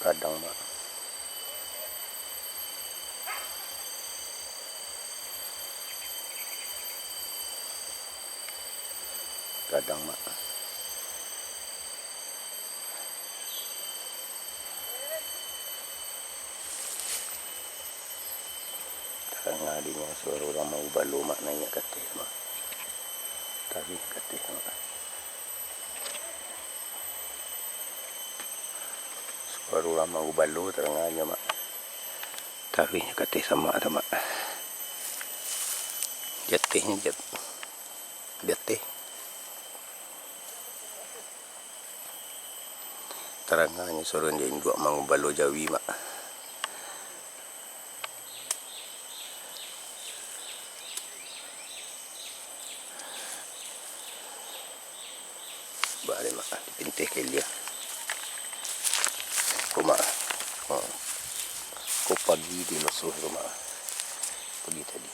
kadang mak. Kadang mak. Tengah dengan suara orang mau balu mak naik katih mak. Tapi katih mak. Suara orang mau balu terengahnya mak. Tapi katih sama ada mak. Jatihnya jatih. Terangnya suara dia induk mau balu jawi mak. Balik mak dipintih ke dia. Rumah. Kau pagi di masuk rumah. Pergi tadi.